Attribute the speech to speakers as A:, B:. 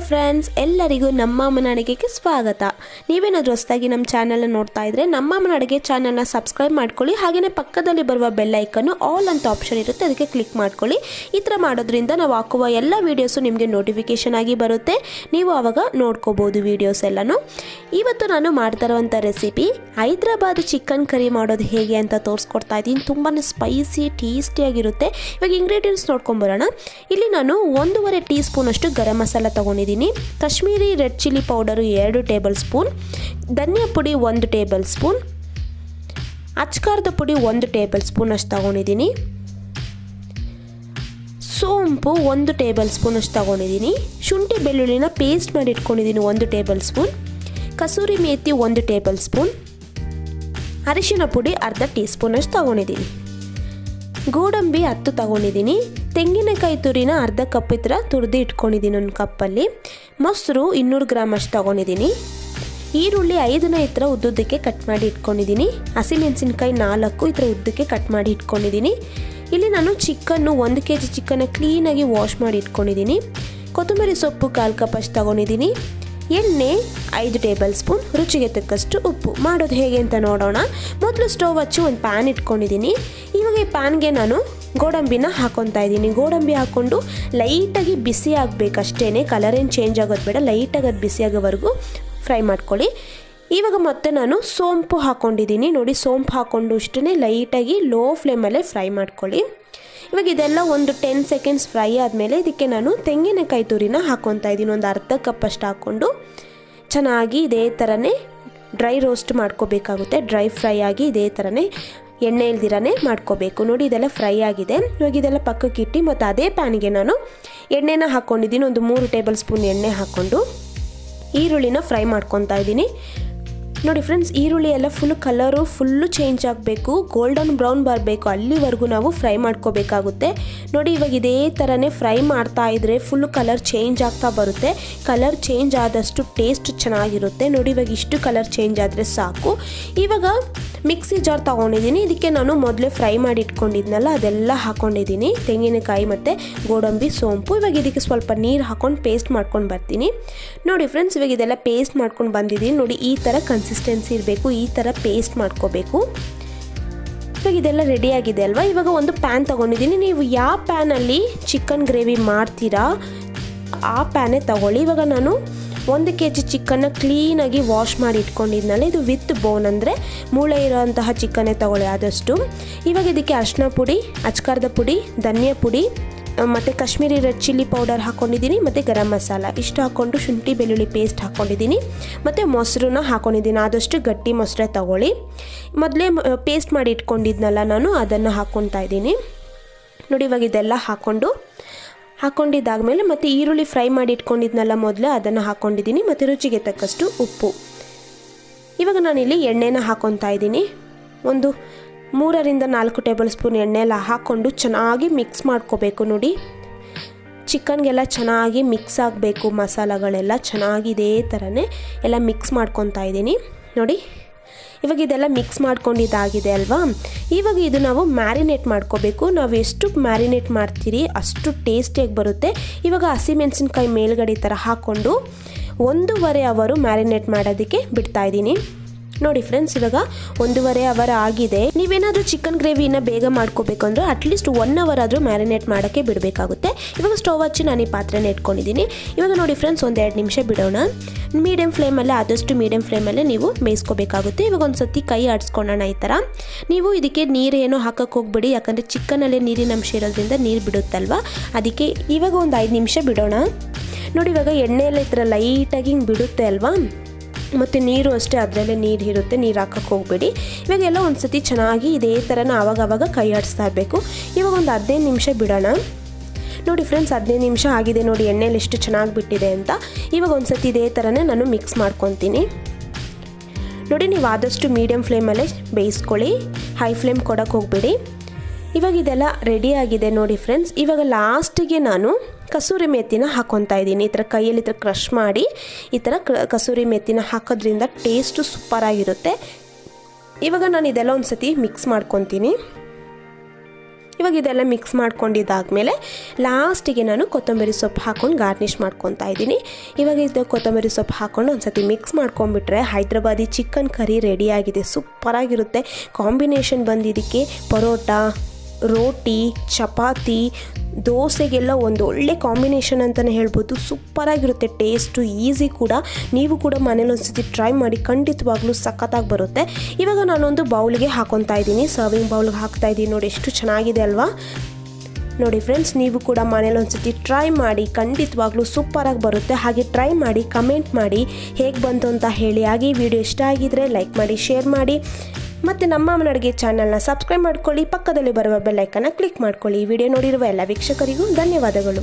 A: Friends, ಎಲ್ಲರಿಗೂ ನಮ್ಮ ಅಮ್ಮನ ಅಡುಗೆಗೆ ಸ್ವಾಗತ. ನೀವೇನಾದರೂ ಹೊಸದಾಗಿ ನಮ್ಮ ಚಾನಲ್ನ ನೋಡ್ತಾ ಇದ್ದರೆ ನಮ್ಮ ಅಮ್ಮನ ಅಡುಗೆ ಚಾನಲ್ನ ಸಬ್ಸ್ಕ್ರೈಬ್ ಮಾಡ್ಕೊಳ್ಳಿ. ಹಾಗೆಯೇ ಪಕ್ಕದಲ್ಲಿ ಬರುವ ಬೆಲ್ ಐಕನ್ನು ಆಲ್ ಅಂತ ಆಪ್ಷನ್ ಇರುತ್ತೆ, ಅದಕ್ಕೆ ಕ್ಲಿಕ್ ಮಾಡ್ಕೊಳ್ಳಿ. ಈ ಥರ ಮಾಡೋದ್ರಿಂದ ನಾವು ಹಾಕುವ ಎಲ್ಲ ವೀಡಿಯೋಸು ನಿಮಗೆ ನೋಟಿಫಿಕೇಷನ್ ಆಗಿ ಬರುತ್ತೆ. ನೀವು ಆವಾಗ ನೋಡ್ಕೋಬೋದು ವೀಡಿಯೋಸ್ ಎಲ್ಲನೂ. ಇವತ್ತು ನಾನು ಮಾಡ್ತಾ ಇರುವಂಥ ರೆಸಿಪಿ ಹೈದ್ರಾಬಾದ್ ಚಿಕನ್ ಕರಿ ಮಾಡೋದು ಹೇಗೆ ಅಂತ ತೋರಿಸ್ಕೊಡ್ತಾ ಇದ್ದೀನಿ. ತುಂಬಾ ಸ್ಪೈಸಿ ಟೇಸ್ಟಿಯಾಗಿರುತ್ತೆ. ಇವಾಗ ಇಂಗ್ರೀಡಿಯೆಂಟ್ಸ್ ನೋಡ್ಕೊಂಬರೋಣ. ಇಲ್ಲಿ ನಾನು 1.5 ಟೀ ಸ್ಪೂನ್ ಅಷ್ಟು ಗರಂ ಮಸಾಲ ತಗೊಂಡಿದ್ದೀನಿ. Kashmiri red chilli powder 2 tablespoon, ಧನಿಯಾ ಪುಡಿ 1 ಟೇಬಲ್ ಸ್ಪೂನ್, ಅಚ್ಕಾರದ ಪುಡಿ 1 ಟೇಬಲ್ ಸ್ಪೂನ್ ಅಷ್ಟು ತಗೊಂಡಿದ್ದೀನಿ. ಸೋಂಪು 1 ಟೇಬಲ್ ಸ್ಪೂನ್ ಅಷ್ಟು ತಗೊಂಡಿದ್ದೀನಿ. ಶುಂಠಿ ಬೆಳ್ಳುಳ್ಳಿನ ಪೇಸ್ಟ್ ಮಾಡಿ ಇಟ್ಕೊಂಡಿದ್ದೀನಿ 1 table spoon. Kasuri methi 1 table spoon. ಅರಿಶಿನ ಪುಡಿ ಅರ್ಧ ಟೀ ಸ್ಪೂನ್ ಅಷ್ಟು ತಗೊಂಡಿದ್ದೀನಿ. ಗೋಡಂಬಿ 10 ತಗೊಂಡಿದ್ದೀನಿ. ತೆಂಗಿನಕಾಯಿ ತುರಿನ ಅರ್ಧ ಕಪ್ ಈ ಥರ ತುರಿದು ಇಟ್ಕೊಂಡಿದ್ದೀನಿ ಒಂದು ಕಪ್ಪಲ್ಲಿ. ಮೊಸರು 200 ಗ್ರಾಮ್ ಅಷ್ಟು ತಗೊಂಡಿದ್ದೀನಿ. ಈರುಳ್ಳಿ 5ನ ಈ ಥರ ಉದ್ದುದ್ದಕ್ಕೆ ಕಟ್ ಮಾಡಿ ಇಟ್ಕೊಂಡಿದ್ದೀನಿ. ಹಸಿಮೆಣಸಿನ್ಕಾಯಿ 4 ಈ ಥರ ಉದ್ದಕ್ಕೆ ಕಟ್ ಮಾಡಿ ಇಟ್ಕೊಂಡಿದ್ದೀನಿ. ಇಲ್ಲಿ ನಾನು ಚಿಕನ್ನು 1 kg ಚಿಕನ್ನ ಕ್ಲೀನಾಗಿ ವಾಶ್ ಮಾಡಿ ಇಟ್ಕೊಂಡಿದ್ದೀನಿ. ಕೊತ್ತಂಬರಿ ಸೊಪ್ಪು 1/4 ಕಪ್ ಅಷ್ಟು ತಗೊಂಡಿದ್ದೀನಿ. ಎಣ್ಣೆ 5 ಟೇಬಲ್ ಸ್ಪೂನ್, ರುಚಿಗೆ ತಕ್ಕಷ್ಟು ಉಪ್ಪು. ಮಾಡೋದು ಹೇಗೆ ಅಂತ ನೋಡೋಣ. ಮೊದಲು ಸ್ಟವ್ ಹಚ್ಚಿ ಒಂದು ಪ್ಯಾನ್ ಇಟ್ಕೊಂಡಿದ್ದೀನಿ. ಇವಾಗ ಈ ಪ್ಯಾನ್ಗೆ ನಾನು ಗೋಡಂಬಿನ ಹಾಕೊತಾ ಇದ್ದೀನಿ. ಗೋಡಂಬಿ ಹಾಕ್ಕೊಂಡು ಲೈಟಾಗಿ ಬಿಸಿ ಆಗಬೇಕಷ್ಟೇ, ಕಲರ್ ಏನು ಚೇಂಜ್ ಆಗೋದು ಬೇಡ. ಲೈಟಾಗಿ ಅದು ಬಿಸಿ ಆಗೋವರೆಗೂ ಫ್ರೈ ಮಾಡ್ಕೊಳ್ಳಿ. ಇವಾಗ ಮತ್ತೆ ನಾನು ಸೋಂಪು ಹಾಕ್ಕೊಂಡಿದ್ದೀನಿ. ನೋಡಿ, ಸೋಂಪು ಹಾಕ್ಕೊಂಡು ಅಷ್ಟೇ ಲೈಟಾಗಿ ಲೋ ಫ್ಲೇಮಲ್ಲೇ ಫ್ರೈ ಮಾಡ್ಕೊಳ್ಳಿ. ಇವಾಗ ಇದೆಲ್ಲ ಒಂದು 10 ಸೆಕೆಂಡ್ಸ್ ಫ್ರೈ ಆದಮೇಲೆ ಇದಕ್ಕೆ ನಾನು ತೆಂಗಿನಕಾಯಿ ತುರಿನ ಹಾಕ್ಕೊತಾ ಇದ್ದೀನಿ. ಒಂದು ಅರ್ಧ ಕಪ್ ಅಷ್ಟು ಹಾಕ್ಕೊಂಡು ಚೆನ್ನಾಗಿ ಇದೇ ಥರನೇ ಡ್ರೈ ರೋಸ್ಟ್ ಮಾಡ್ಕೋಬೇಕಾಗುತ್ತೆ. ಡ್ರೈ ಫ್ರೈ ಆಗಿ ಇದೇ ಥರನೇ ಎಣ್ಣೆ ಇಲ್ದಿರನೇ ಮಾಡ್ಕೋಬೇಕು. ನೋಡಿ, ಇದೆಲ್ಲ ಫ್ರೈ ಆಗಿದೆ. ಇವಾಗ ಇದೆಲ್ಲ ಪಕ್ಕಕ್ಕೆ ಇಟ್ಟು ಮತ್ತು ಅದೇ ಪ್ಯಾನಿಗೆ ನಾನು ಎಣ್ಣೆನ ಹಾಕ್ಕೊಂಡಿದ್ದೀನಿ. ಒಂದು 3 ಟೇಬಲ್ ಸ್ಪೂನ್ ಎಣ್ಣೆ ಹಾಕ್ಕೊಂಡು ಈರುಳ್ಳಿನ ಫ್ರೈ ಮಾಡ್ಕೊತಾ ಇದ್ದೀನಿ. ನೋಡಿ ಫ್ರೆಂಡ್ಸ್, ಈರುಳ್ಳಿ ಎಲ್ಲ ಫುಲ್ಲು ಚೇಂಜ್ ಆಗಬೇಕು, ಗೋಲ್ಡನ್ ಬ್ರೌನ್ ಬರಬೇಕು, ಅಲ್ಲಿವರೆಗೂ ನಾವು ಫ್ರೈ ಮಾಡ್ಕೋಬೇಕಾಗುತ್ತೆ. ನೋಡಿ, ಇವಾಗ ಇದೇ ಥರನೇ ಫ್ರೈ ಮಾಡ್ತಾ ಇದ್ದರೆ ಫುಲ್ಲು ಕಲರ್ ಚೇಂಜ್ ಆಗ್ತಾ ಬರುತ್ತೆ. ಕಲರ್ ಚೇಂಜ್ ಆದಷ್ಟು ಟೇಸ್ಟ್ ಚೆನ್ನಾಗಿರುತ್ತೆ. ನೋಡಿ, ಇವಾಗ ಇಷ್ಟು ಕಲರ್ ಚೇಂಜ್ ಆದರೆ ಸಾಕು. ಇವಾಗ ಮಿಕ್ಸಿ ಜಾರ್ ತೊಗೊಂಡಿದ್ದೀನಿ. ಇದಕ್ಕೆ ನಾನು ಮೊದಲೇ ಫ್ರೈ ಮಾಡಿ ಇಟ್ಕೊಂಡಿದ್ನಲ್ಲ ಅದೆಲ್ಲ ಹಾಕ್ಕೊಂಡಿದ್ದೀನಿ. ತೆಂಗಿನಕಾಯಿ ಮತ್ತು ಗೋಡಂಬಿ, ಸೋಂಪು. ಇವಾಗ ಇದಕ್ಕೆ ಸ್ವಲ್ಪ ನೀರು ಹಾಕ್ಕೊಂಡು ಪೇಸ್ಟ್ ಮಾಡ್ಕೊಂಡು ಬರ್ತೀನಿ. ನೋಡಿ ಫ್ರೆಂಡ್ಸ್, ಇವಾಗ ಇದೆಲ್ಲ ಪೇಸ್ಟ್ ಮಾಡ್ಕೊಂಡು ಬಂದಿದ್ದೀನಿ. ನೋಡಿ, ಈ ಥರ ಕನ್ಸಿಸ್ಟೆನ್ಸಿ ಇರಬೇಕು, ಈ ಥರ ಪೇಸ್ಟ್ ಮಾಡ್ಕೋಬೇಕು. ಇವಾಗ ಇದೆಲ್ಲ ರೆಡಿಯಾಗಿದೆ ಅಲ್ವಾ. ಇವಾಗ ಒಂದು ಪ್ಯಾನ್ ತೊಗೊಂಡಿದ್ದೀನಿ. ನೀವು ಯಾವ ಪ್ಯಾನಲ್ಲಿ ಚಿಕನ್ ಗ್ರೇವಿ ಮಾಡ್ತೀರಾ ಆ ಪ್ಯಾನೇ ತಗೊಳ್ಳಿ. ಇವಾಗ ನಾನು 1 kg ಚಿಕನ್ನ ಕ್ಲೀನಾಗಿ ವಾಶ್ ಮಾಡಿ ಇಟ್ಕೊಂಡಿದ್ನಲ್ಲ, ಇದು ವಿತ್ ಬೋನ್ ಅಂದರೆ ಮೂಳೆ ಇರೋಂತಹ ಚಿಕನ್ನೇ ತಗೊಳ್ಳಿ ಆದಷ್ಟು. ಇವಾಗ ಇದಕ್ಕೆ ಅರಿಶಿನ ಪುಡಿ, ಅಚ್ಕಾರದ ಪುಡಿ, ಧನಿಯಾ ಪುಡಿ ಮತ್ತು ಕಾಶ್ಮೀರಿ ರೆಡ್ ಚಿಲ್ಲಿ ಪೌಡರ್ ಹಾಕ್ಕೊಂಡಿದ್ದೀನಿ ಮತ್ತು ಗರಂ ಮಸಾಲ ಇಷ್ಟು ಹಾಕ್ಕೊಂಡು ಶುಂಠಿ ಬೆಳ್ಳುಳ್ಳಿ ಪೇಸ್ಟ್ ಹಾಕ್ಕೊಂಡಿದ್ದೀನಿ ಮತ್ತು ಮೊಸರನ್ನ ಹಾಕ್ಕೊಂಡಿದ್ದೀನಿ. ಆದಷ್ಟು ಗಟ್ಟಿ ಮೊಸರೇ ತಗೊಳ್ಳಿ. ಮೊದಲೇ ಪೇಸ್ಟ್ ಮಾಡಿ ಇಟ್ಕೊಂಡಿದ್ನಲ್ಲ ನಾನು ಅದನ್ನು ಹಾಕ್ಕೊತಾ ಇದ್ದೀನಿ. ನೋಡಿ, ಇವಾಗ ಇದೆಲ್ಲ ಹಾಕ್ಕೊಂಡಿದ್ದಾದಮೇಲೆ ಮತ್ತು ಈರುಳ್ಳಿ ಫ್ರೈ ಮಾಡಿ ಇಟ್ಕೊಂಡಿದ್ನಲ್ಲ ಮೊದಲೇ ಅದನ್ನು ಹಾಕ್ಕೊಂಡಿದ್ದೀನಿ ಮತ್ತು ರುಚಿಗೆ ತಕ್ಕಷ್ಟು ಉಪ್ಪು. ಇವಾಗ ನಾನಿಲ್ಲಿ ಎಣ್ಣೆನ ಹಾಕ್ಕೊತಾ ಇದ್ದೀನಿ. ಒಂದು 3ರಿಂದ 4 ಟೇಬಲ್ ಸ್ಪೂನ್ ಎಣ್ಣೆ ಎಲ್ಲ ಹಾಕ್ಕೊಂಡು ಚೆನ್ನಾಗಿ ಮಿಕ್ಸ್ ಮಾಡ್ಕೋಬೇಕು. ನೋಡಿ, ಚಿಕನ್ಗೆಲ್ಲ ಚೆನ್ನಾಗಿ ಮಿಕ್ಸ್ ಆಗಬೇಕು. ಮಸಾಲೆಗಳೆಲ್ಲ ಚೆನ್ನಾಗಿ ಇದೇ ಥರನೇ ಎಲ್ಲ ಮಿಕ್ಸ್ ಮಾಡ್ಕೊತಾ ಇದ್ದೀನಿ. ನೋಡಿ, ಇವಾಗ ಇದೆಲ್ಲ ಮಿಕ್ಸ್ ಮಾಡ್ಕೊಂಡಿದ್ದಾಗಿದೆ ಅಲ್ವಾ. ಇವಾಗ ಇದು ನಾವು ಮ್ಯಾರಿನೇಟ್ ಮಾಡ್ಕೋಬೇಕು. ನಾವು ಎಷ್ಟು ಮ್ಯಾರಿನೇಟ್ ಮಾಡ್ತೀರಿ ಅಷ್ಟು ಟೇಸ್ಟಿಯಾಗಿ ಬರುತ್ತೆ. ಇವಾಗ ಹಸಿಮೆಣಸಿನ್ಕಾಯಿ ಮೇಲ್ಗಡೆ ಥರ ಹಾಕ್ಕೊಂಡು 1.5 ಅವರ್ ಮ್ಯಾರಿನೇಟ್ ಮಾಡೋದಕ್ಕೆ ಬಿಡ್ತಾಯಿದ್ದೀನಿ. ನೋಡಿ ಫ್ರೆಂಡ್ಸ್, ಇವಾಗ 1.5 ಅವರ್ ಆಗಿದೆ. ನೀವೇನಾದರೂ ಚಿಕನ್ ಗ್ರೇವಿನ ಬೇಗ ಮಾಡ್ಕೋಬೇಕು ಅಂದರೆ ಅಟ್ಲೀಸ್ಟ್ 1 ಅವರ್ ಆದರೂ ಮ್ಯಾರಿನೇಟ್ ಮಾಡೋಕ್ಕೆ ಬಿಡಬೇಕಾಗುತ್ತೆ. ಇವಾಗ ಸ್ಟವ್ ಹಚ್ಚಿ ನಾನು ಈ ಪಾತ್ರೆನ ಇಟ್ಕೊಂಡಿದ್ದೀನಿ. ಇವಾಗ ನೋಡಿ ಫ್ರೆಂಡ್ಸ್, ಒಂದು 2 ನಿಮಿಷ ಬಿಡೋಣ. ಮೀಡಿಯಮ್ ಫ್ಲೇಮಲ್ಲೇ, ಆದಷ್ಟು ಮೀಡಿಯಮ್ ಫ್ಲೇಮಲ್ಲೇ ನೀವು ಬೇಯಿಸ್ಕೋಬೇಕಾಗುತ್ತೆ. ಇವಾಗ ಒಂದು ಸತಿ ಕೈ ಆಡಿಸ್ಕೊಳ್ಳೋಣ ಈ ಥರ. ನೀವು ಇದಕ್ಕೆ ನೀರು ಏನೋ ಹಾಕಕ್ಕೆ ಹೋಗ್ಬೇಡಿ, ಯಾಕಂದರೆ ಚಿಕನಲ್ಲೇ ನೀರಿನ ಅಂಶ ಇರೋದ್ರಿಂದ ನೀರು ಬಿಡುತ್ತಲ್ವ, ಅದಕ್ಕೆ. ಇವಾಗ ಒಂದು 5 ನಿಮಿಷ ಬಿಡೋಣ. ನೋಡಿ, ಇವಾಗ ಎಣ್ಣೆ ಎಲ್ಲ ಈ ಥರ ಲೈಟಾಗಿ ಹಿಂಗೆ ಬಿಡುತ್ತೆ ಅಲ್ವಾ, ಮತ್ತು ನೀರು ಅಷ್ಟೇ ಅದರಲ್ಲೇ ನೀರು ಇರುತ್ತೆ, ನೀರು ಹಾಕಕ್ಕೆ ಹೋಗಬೇಡಿ. ಇವಾಗೆಲ್ಲ ಒಂದು ಸತಿ ಚೆನ್ನಾಗಿ ಇದೇ ಥರನ ಆವಾಗವಾಗ ಕೈ ಆಡಿಸ್ತಾ ಇರಬೇಕು. ಇವಾಗ ಒಂದು 15 ನಿಮಿಷ ಬಿಡೋಣ. ನೋಡಿ ಫ್ರೆಂಡ್ಸ್, 15 ನಿಮಿಷ ಆಗಿದೆ. ನೋಡಿ, ಎಣ್ಣೆಲಿ ಎಷ್ಟು ಚೆನ್ನಾಗಿ ಬಿಟ್ಟಿದೆ ಅಂತ. ಇವಾಗ ಒಂದು ಸತಿ ಇದೇ ಥರನೇ ನಾನು ಮಿಕ್ಸ್ ಮಾಡ್ಕೊತೀನಿ. ನೋಡಿ, ನೀವು ಆದಷ್ಟು ಮೀಡಿಯಮ್ ಫ್ಲೇಮಲ್ಲೇ ಬೇಯಿಸ್ಕೊಳ್ಳಿ, ಹೈ ಫ್ಲೇಮ್ ಕೊಡೋಕ್ಕೆ ಹೋಗಬೇಡಿ. ಇವಾಗ ಇದೆಲ್ಲ ರೆಡಿ ಆಗಿದೆ ನೋಡಿ ಫ್ರೆಂಡ್ಸ್. ಇವಾಗ ಲಾಸ್ಟಿಗೆ ನಾನು ಕಸೂರಿ ಮೇಥಿನ ಹಾಕ್ಕೊತಾ ಇದ್ದೀನಿ. ಈ ಥರ ಕೈಯಲ್ಲಿ ಈ ಥರ ಕ್ರಷ್ ಮಾಡಿ ಈ ಥರ ಕಸೂರಿ ಮೇಥಿನ ಹಾಕೋದ್ರಿಂದ ಟೇಸ್ಟು ಸೂಪರಾಗಿರುತ್ತೆ. ಇವಾಗ ನಾನು ಇದೆಲ್ಲ ಒಂದು ಸತಿ ಮಿಕ್ಸ್ ಮಾಡ್ಕೊತೀನಿ. ಇವಾಗ ಇದೆಲ್ಲ ಮಿಕ್ಸ್ ಮಾಡ್ಕೊಂಡಿದ್ದಾದಮೇಲೆ ಲಾಸ್ಟಿಗೆ ನಾನು ಕೊತ್ತಂಬರಿ ಸೊಪ್ಪು ಹಾಕ್ಕೊಂಡು ಗಾರ್ನಿಷ್ ಮಾಡ್ಕೊತಾ ಇದ್ದೀನಿ. ಇವಾಗ ಇದು ಕೊತ್ತಂಬರಿ ಸೊಪ್ಪು ಹಾಕ್ಕೊಂಡು ಒಂದು ಸತಿ ಮಿಕ್ಸ್ ಮಾಡ್ಕೊಂಡ್ಬಿಟ್ರೆ ಹೈದ್ರಾಬಾದಿ ಚಿಕನ್ ಕರಿ ರೆಡಿಯಾಗಿದೆ. ಸೂಪರಾಗಿರುತ್ತೆ. ಕಾಂಬಿನೇಷನ್ ಬಂದಿದ್ದಕ್ಕೆ ಪರೋಟ, ರೋಟಿ, ಚಪಾತಿ, ದೋಸೆಗೆಲ್ಲ ಒಂದು ಒಳ್ಳೆ ಕಾಂಬಿನೇಷನ್ ಅಂತಲೇ ಹೇಳ್ಬೋದು. ಸೂಪರಾಗಿರುತ್ತೆ. ಟೇಸ್ಟು ಈಸಿ ಕೂಡ. ನೀವು ಕೂಡ ಮನೇಲಿ ಒಂದ್ಸತಿ ಟ್ರೈ ಮಾಡಿ, ಖಂಡಿತವಾಗ್ಲೂ ಸಖತ್ತಾಗಿ ಬರುತ್ತೆ. ಇವಾಗ ನಾನೊಂದು ಬೌಲ್ಗೆ ಹಾಕೊತಾ ಇದ್ದೀನಿ, ಸರ್ವಿಂಗ್ ಬೌಲ್ಗೆ ಹಾಕ್ತಾ ಇದ್ದೀನಿ. ನೋಡಿ ಎಷ್ಟು ಚೆನ್ನಾಗಿದೆ ಅಲ್ವಾ. ನೋಡಿ ಫ್ರೆಂಡ್ಸ್, ನೀವು ಕೂಡ ಮನೇಲಿ ಒಂದ್ಸತಿ ಟ್ರೈ ಮಾಡಿ, ಖಂಡಿತವಾಗ್ಲೂ ಸೂಪರಾಗಿ ಬರುತ್ತೆ. ಹಾಗೆ ಟ್ರೈ ಮಾಡಿ, ಕಮೆಂಟ್ ಮಾಡಿ ಹೇಗೆ ಬಂತು ಅಂತ ಹೇಳಿ. ಹಾಗೆ ಈ ವಿಡಿಯೋ ಇಷ್ಟ ಆಗಿದ್ರೆ ಲೈಕ್ ಮಾಡಿ, ಶೇರ್ ಮಾಡಿ, ಮತ್ತು ನಮ್ಮ ಅಮ್ಮನ ಅಡುಗೆ ಚಾನಲ್ನ ಸಬ್ಸ್ಕ್ರೈಬ್ ಮಾಡ್ಕೊಳ್ಳಿ. ಪಕ್ಕದಲ್ಲಿ ಬರುವ ಬೆಲ್ ಐಕನ್ನ ಕ್ಲಿಕ್ ಮಾಡ್ಕೊಳ್ಳಿ. ಈ ವಿಡಿಯೋ ನೋಡಿರುವ ಎಲ್ಲ ವೀಕ್ಷಕರಿಗೂ ಧನ್ಯವಾದಗಳು.